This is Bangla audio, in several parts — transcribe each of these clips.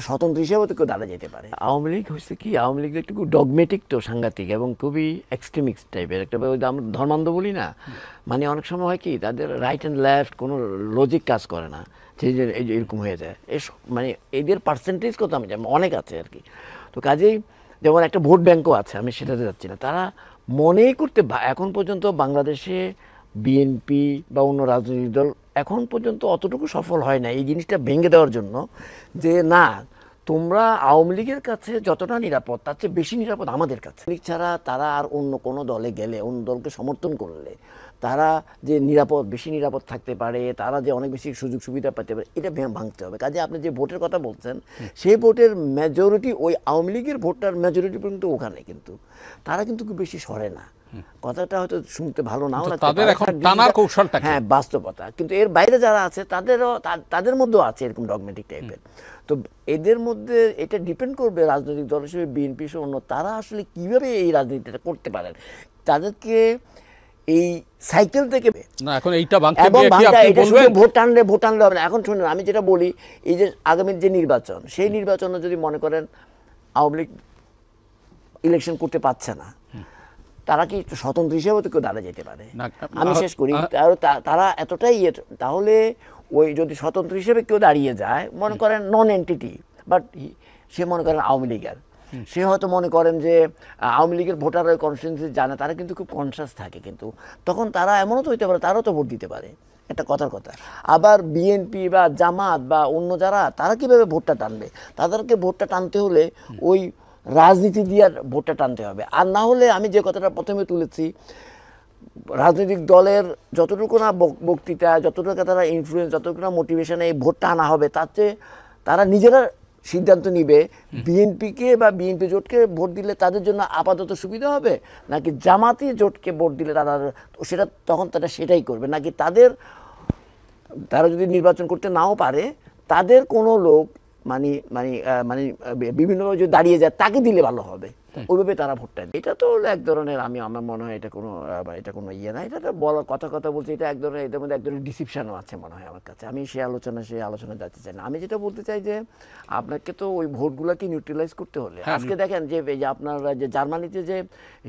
স্বতন্ত্র হিসেবে তো কেউ দাঁড়া যেতে পারে। আওয়ামী লীগ হচ্ছে কি, আওয়ামী লীগ একটু ডগমেটিক তো সাংঘাতিক এবং খুবই এক্সট্রিমিক্স টাইপের একটা, আমরা ধর্মান্ধ বলি না, মানে অনেক সময় হয় কি তাদের রাইট অ্যান্ড লেফট কোনো লজিক কাজ করে না, সেই যে এরকম হয়ে যায়। মানে এদের পার্সেন্টেজ কত আমি জানি অনেক আছে আর কি। তো কাজেই যেমন একটা ভোট ব্যাঙ্কও আছে, আমি সেটাতে যাচ্ছি না। তারা মনেই করতে এখন পর্যন্ত বাংলাদেশে বিএনপি বা অন্য রাজনৈতিক দল এখন পর্যন্ত অতটুকু সফল হয় না এই জিনিসটা ভেঙে দেওয়ার জন্য, যে না তোমরা আওয়ামী লীগের কাছে যতটা নিরাপদ তার চেয়ে বেশি নিরাপদ আমাদের কাছে। লীগ ছাড়া তারা আর অন্য কোনো দলে গেলে, অন্য দলকে সমর্থন করলে তারা যে নিরাপদ, বেশি নিরাপদ থাকতে পারে, তারা যে অনেক বেশি সুযোগ সুবিধা পেতে পারে, এটা ভাঙতে হবে। কাজে আপনি যে ভোটের কথা বলছেন, সেই ভোটের মেজরিটি ওই আওয়ামী লীগের ভোটটার মেজরিটি পর্যন্ত ওখানে, কিন্তু তারা কিন্তু খুব বেশি সরে না। কথাটা হয়তো শুনতে ভালো নাও লাগতে পারে, হ্যাঁ বাস্তবতা, কিন্তু এর বাইরে যারা আছে তাদের মধ্যেও আছে এরকম ডগমেটিক টাইপের। তো এদের মধ্যে এটা ডিপেন্ড করবে রাজনৈতিক দল হিসেবে বিএনপি সহ অন্য তারা আসলে কীভাবে এই রাজনীতিটা করতে পারেন, তাদেরকে এই সাইকেল থেকে এটা শুধু ভোট টানলে হবে না। এখন শুনুন, আমি যেটা বলি, এই যে আগামীর যে নির্বাচন, সেই নির্বাচনে যদি মনে করেন আওয়ামী লীগ ইলেকশন করতে পারছে না, তারা কি স্বতন্ত্র হিসেবে তো কেউ দাঁড়া যেতে পারে। আমি শেষ করি, তারা এতটাই তাহলে ওই যদি স্বতন্ত্র হিসেবে কেউ দাঁড়িয়ে যায়, মনে করেন নন এন্টিটি, বাট সে মনে করেন আওয়ামী লীগের, সে হয়তো মনে করেন যে আওয়ামী লীগের ভোটারের কনস্টিটিউয়েন্সি জানে, তারা কিন্তু খুব কনসাস থাকে, কিন্তু তখন তারা এমনও তো হইতে পারে তারাও তো ভোট দিতে পারে, একটা কথার কথা। আবার বিএনপি বা জামাত বা অন্য যারা, তারা কীভাবে ভোটটা টানবে? তাদেরকে ভোটটা টানতে হলে ওই রাজনীতি দিয়ে ভোটটা টানতে হবে। আর না হলে আমি যে কথাটা প্রথমে তুলেছি, রাজনৈতিক দলের যতটুকু না বক্তৃতা, যতটুকু তারা ইনফ্লুয়েন্স, যতটুকু না মোটিভেশনে এই ভোটটা আনা হবে, তার চেয়ে তারা নিজেরা সিদ্ধান্ত নিবে বিএনপিকে বা বিএনপি জোটকে ভোট দিলে তাদের জন্য আপাতত সুবিধা হবে, নাকি জামাতি জোটকে ভোট দিলে তারা সেটা তখন তারা সেটাই করবে, নাকি তারা যদি নির্বাচন করতে নাও পারে তাদের কোনো লোক মানে মানে মানে বিভিন্নভাবে যদি দাঁড়িয়ে যায় তাকে দিলে ভালো হবে, ওইভাবে তারা ভোটটা দেয়। এটা তো এক ধরনের, আমার মনে হয় এটা কোনো ইয়ে না, এটা তো বলার কথা বলছি, এটা এক ধরনের, এদের মধ্যে এক ধরনের ডিসিপশনও আছে মনে হয় আমার কাছে। আমি সেই আলোচনা যাতে চাই না। আমি যেটা বলতে চাই যে আপনাকে তো ওই ভোটগুলোকে নিউট্রালাইজ করতে হলে, আজকে দেখেন যে আপনার যে জার্মানিতে যে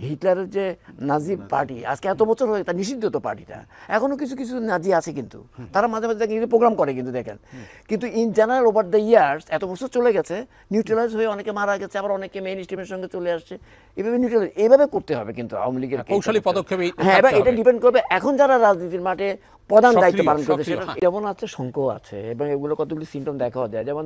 হিটলারের যে নাজি পার্টি, আজকে এত বছর হয়ে তা নিষিদ্ধ তো পার্টিটা, এখনো কিছু কিছু নাজি আছে, কিন্তু তারা মাঝে মাঝে দেখেন প্রোগ্রাম করে, কিন্তু দেখেন, কিন্তু in general over the years এত বছর চলে গেছে, নিউট্রালাইজ হয়ে অনেকে মারা গেছে, আবার অনেকে মেইন স্ট্রিমের সঙ্গে চলে আসছে, এইভাবে করতে হবে। কিন্তু আওয়ামী লীগের কৌশলী পদক্ষেপ, হ্যাঁ, এবার এটা ডিপেন্ড করবে এখন যারা রাজনীতির মাঠে প্রধান দায়িত্ব পালন করছে, যেমন আছে শঙ্কও আছে, এবং এগুলো কতগুলি সিমটম দেখা যায়। যেমন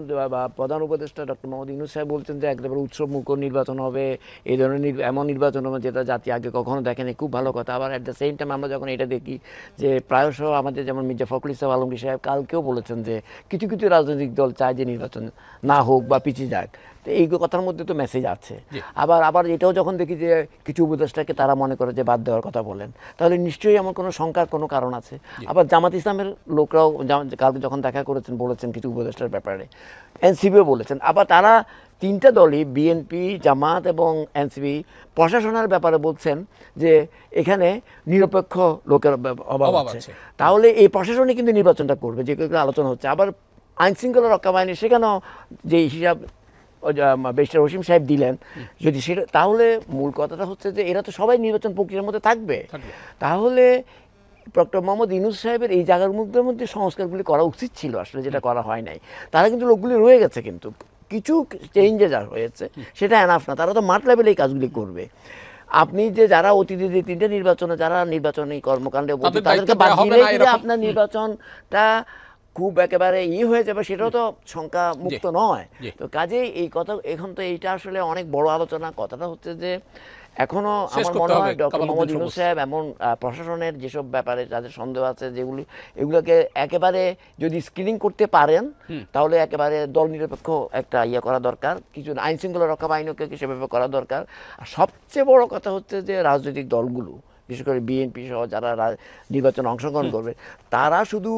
প্রধান উপদেষ্টা ডক্টর মোহাম্মদ ইউনূস সাহেব বলছেন যে একেবারে উৎসবমুখর নির্বাচন হবে, এই ধরনের এমন নির্বাচন হবে যেটা জাতি আগে কখনো দেখেনি, খুব ভালো কথা। আবার অ্যাট দ্য সেম টাইম আমরা যখন এটা দেখি যে প্রায়শ আমাদের যেমন মির্জা ফখরুল ইসলাম আলমগীর সাহেব কালকেও বলেছেন যে কিছু কিছু রাজনৈতিক দল চায় যে নির্বাচন না হোক বা পিছিয়ে যাক, তো এই কথার মধ্যে তো মেসেজ আছে। আবার এটাও যখন দেখি যে কিছু উপদেষ্টাকে তারা মনে করে যে বাদ দেওয়ার কথা বলেন, তাহলে নিশ্চয়ই এমন কোনো শঙ্কার কোনো কারণ আছে। আবার জামাত ইসলামের লোকরাও কালকে যখন দেখা করেছেন বলেছেন কিছু উপদেষ্টার ব্যাপারে, এনসিপিও বলেছেন। আবার তারা তিনটা দলই, বিএনপি, জামাত এবং এনসিপি, প্রশাসনের ব্যাপারে বলছেন যে এখানে নিরপেক্ষ লোকের অভাব আছে, তাহলে এই প্রশাসনই কিন্তু নির্বাচনটা করবে, যে আলোচনা হচ্ছে। আবার আইন শৃঙ্খলা রক্ষা বাহিনী সেখানেও যে হিসাব ব্যারিস্টার রহিম সাহেব দিলেন, যদি সেটা, তাহলে মূল কথাটা হচ্ছে যে এরা তো সবাই নির্বাচন প্রক্রিয়ার মধ্যে থাকবে। তাহলে ডক্টর মোহাম্মদ ইউনূস সাহেবের এই জায়গার মধ্যে সংস্কারগুলি করা উচিত ছিল আসলে, যেটা করা হয় নাই। তারা কিন্তু লোকগুলি রয়ে গেছে, কিন্তু কিছু চেঞ্জে যা হয়েছে সেটা এনাফ না, তারা তো মাঠ লেভেলে এই কাজগুলি করবে। আপনি যে যারা অতীতে যে তিনটে নির্বাচনে যারা নির্বাচনী কর্মকাণ্ডে তাদেরকে বাদ দিলে আপনার নির্বাচনটা খুব একেবারে হয়ে যাবে, সেটাও তো শঙ্কা মুক্ত নয়। তো কাজেই এই কথা, এখন তো এইটা আসলে অনেক বড় আলোচনা। কথাটা হচ্ছে যে এখনো আমার মনে হয় ডক্টর মোহাম্মদ ইউনূস সাহেব এমন প্রশাসনের যেসব ব্যাপারে যাদের সন্দেহ আছে, এগুলোকে একেবারে যদি স্ক্রিনিং করতে পারেন, তাহলে একেবারে দল নিরপেক্ষ একটা করা দরকার, কিছু আইন শৃঙ্খলা রক্ষা বাহিনীকে সেভাবে করা দরকার। আর সবচেয়ে বড় কথা হচ্ছে যে রাজনৈতিক দলগুলো, বিশেষ করে বিএনপি সহ যারা নির্বাচনে অংশগ্রহণ করবে, তারা শুধু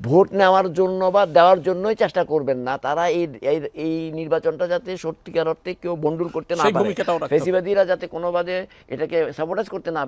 ভোট নেওয়ার জন্য বা দেওয়ার জন্যই চেষ্টা করবেন না, তারা এই নির্বাচনটা যাতে সত্যিকার অর্থে কেউ বন্ডুল করতে না পারে, ফেসিবাদীরা যাতে কোনোভাবে এটাকে সাবোটাজ করতে না পারে।